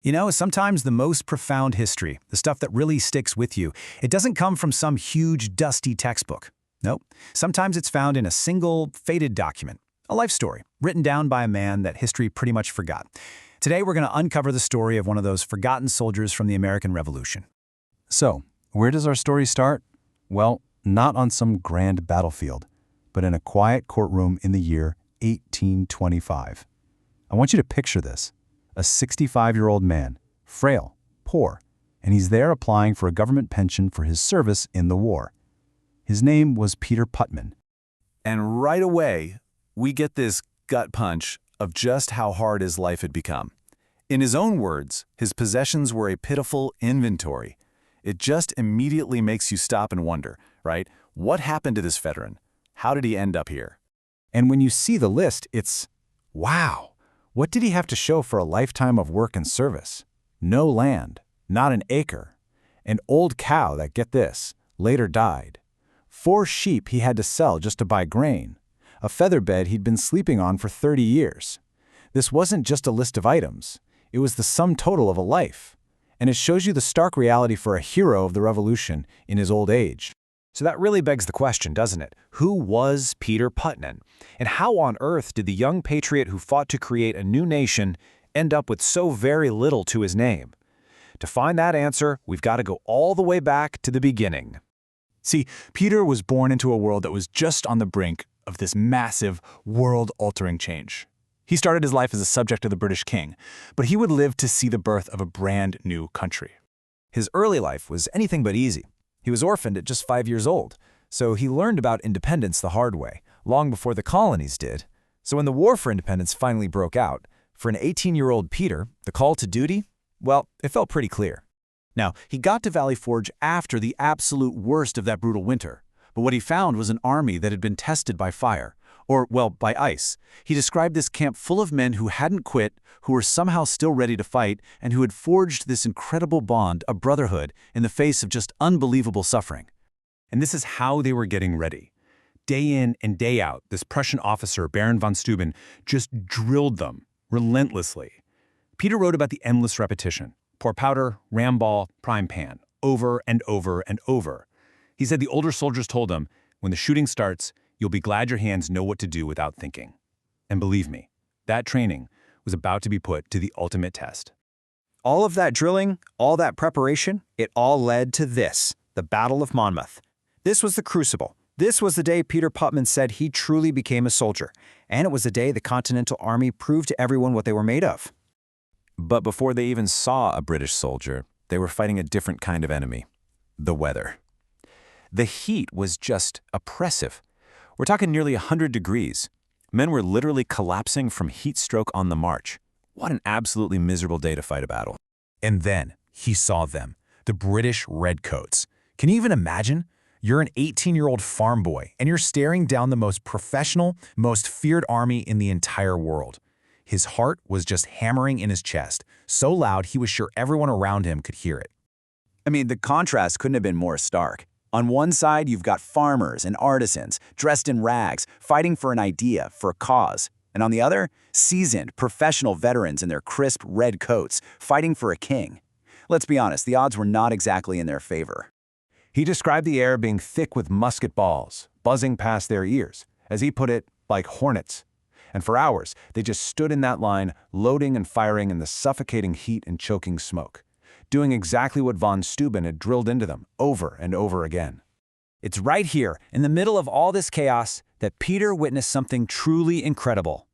You know, sometimes the most profound history, the stuff that really sticks with you, it doesn't come from some huge, dusty textbook. Nope. Sometimes it's found in a single, faded document, a life story, written down by a man that history pretty much forgot. Today, we're going to uncover the story of one of those forgotten soldiers from the American Revolution. So, where does our story start? Well, not on some grand battlefield, but in a quiet courtroom in the year 1825. I want you to picture this. A 65-year-old man, frail, poor, and he's there applying for a government pension for his service in the war. His name was Peter Putman. And right away, we get this gut punch of just how hard his life had become. In his own words, his possessions were a pitiful inventory. It just immediately makes you stop and wonder, right? What happened to this veteran? How did he end up here? And when you see the list, it's, wow! What did he have to show for a lifetime of work and service? No land, not an acre. An old cow that, get this, later died. 4 sheep he had to sell just to buy grain. A feather bed he'd been sleeping on for 30 years. This wasn't just a list of items. It was the sum total of a life. And it shows you the stark reality for a hero of the Revolution in his old age. So that really begs the question, doesn't it? Who was Peter Putman? And how on earth did the young patriot who fought to create a new nation end up with so very little to his name? To find that answer, we've got to go all the way back to the beginning. See, Peter was born into a world that was just on the brink of this massive, world-altering change. He started his life as a subject of the British king, but he would live to see the birth of a brand new country. His early life was anything but easy. He was orphaned at just 5 years old, so he learned about independence the hard way, long before the colonies did. So when the War for Independence finally broke out, for an 18-year-old Peter, the call to duty, well, it felt pretty clear. Now, he got to Valley Forge after the absolute worst of that brutal winter, but what he found was an army that had been tested by fire, or, well, by ice. He described this camp full of men who hadn't quit, who were somehow still ready to fight, and who had forged this incredible bond, a brotherhood, in the face of just unbelievable suffering. And this is how they were getting ready. Day in and day out, this Prussian officer, Baron von Steuben, just drilled them relentlessly. Peter wrote about the endless repetition. Pour powder, ram ball, prime pan, over and over and over. He said the older soldiers told him, when the shooting starts, you'll be glad your hands know what to do without thinking. And believe me, that training was about to be put to the ultimate test. All of that drilling, all that preparation, it all led to this, the Battle of Monmouth. This was the crucible. This was the day Peter Putman said he truly became a soldier. And it was the day the Continental Army proved to everyone what they were made of. But before they even saw a British soldier, they were fighting a different kind of enemy, the weather. The heat was just oppressive. We're talking nearly 100 degrees. Men were literally collapsing from heat stroke on the march. What an absolutely miserable day to fight a battle. And then he saw them, the British Redcoats. Can you even imagine? You're an 18-year-old farm boy, and you're staring down the most professional, most feared army in the entire world. His heart was just hammering in his chest, so loud he was sure everyone around him could hear it. I mean, the contrast couldn't have been more stark. On one side, you've got farmers and artisans, dressed in rags, fighting for an idea, for a cause. And on the other, seasoned, professional veterans in their crisp red coats, fighting for a king. Let's be honest, the odds were not exactly in their favor. He described the air being thick with musket balls, buzzing past their ears, as he put it, like hornets. And for hours, they just stood in that line, loading and firing in the suffocating heat and choking smoke, doing exactly what von Steuben had drilled into them over and over again. It's right here, in the middle of all this chaos, that Peter witnessed something truly incredible.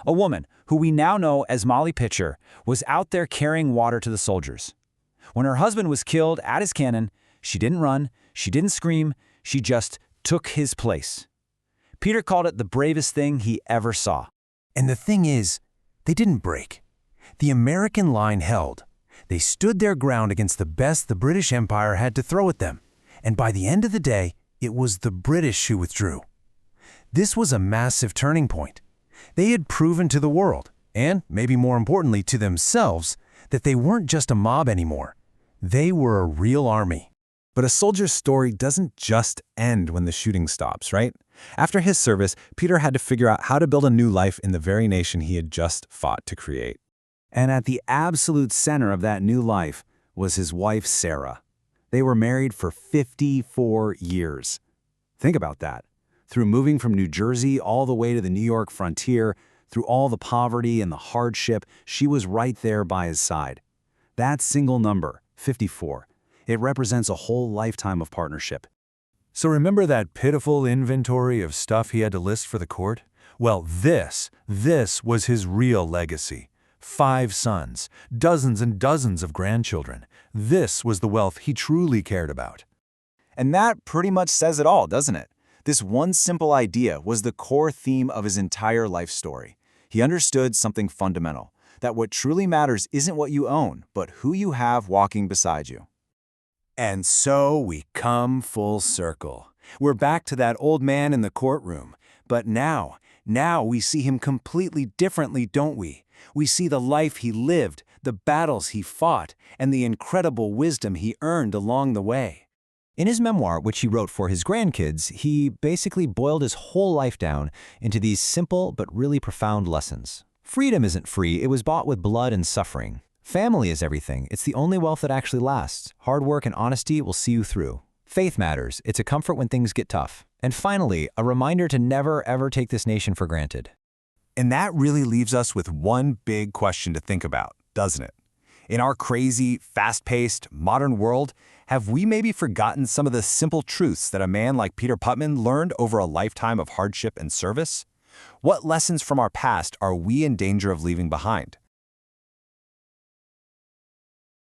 A woman, who we now know as Molly Pitcher, was out there carrying water to the soldiers. When her husband was killed at his cannon, she didn't run, she didn't scream, she just took his place. Peter called it the bravest thing he ever saw. And the thing is, they didn't break. The American line held. They stood their ground against the best the British Empire had to throw at them. And by the end of the day, it was the British who withdrew. This was a massive turning point. They had proven to the world, and maybe more importantly to themselves, that they weren't just a mob anymore. They were a real army. But a soldier's story doesn't just end when the shooting stops, right? After his service, Peter had to figure out how to build a new life in the very nation he had just fought to create. And at the absolute center of that new life was his wife, Sarah. They were married for 54 years. Think about that. Through moving from New Jersey all the way to the New York frontier, through all the poverty and the hardship, she was right there by his side. That single number, 54, it represents a whole lifetime of partnership. So remember that pitiful inventory of stuff he had to list for the court? Well, this was his real legacy. 5 sons, dozens and dozens of grandchildren. This was the wealth he truly cared about. And that pretty much says it all, doesn't it? This one simple idea was the core theme of his entire life story. He understood something fundamental, that what truly matters isn't what you own, but who you have walking beside you. And so we come full circle. We're back to that old man in the courtroom. But now we see him completely differently, don't we? We see the life he lived, the battles he fought, and the incredible wisdom he earned along the way. In his memoir, which he wrote for his grandkids, he basically boiled his whole life down into these simple but really profound lessons. Freedom isn't free, it was bought with blood and suffering. Family is everything, it's the only wealth that actually lasts. Hard work and honesty will see you through. Faith matters, it's a comfort when things get tough. And finally, a reminder to never ever take this nation for granted. And that really leaves us with one big question to think about, doesn't it? In our crazy, fast-paced, modern world, have we maybe forgotten some of the simple truths that a man like Peter Putman learned over a lifetime of hardship and service? What lessons from our past are we in danger of leaving behind?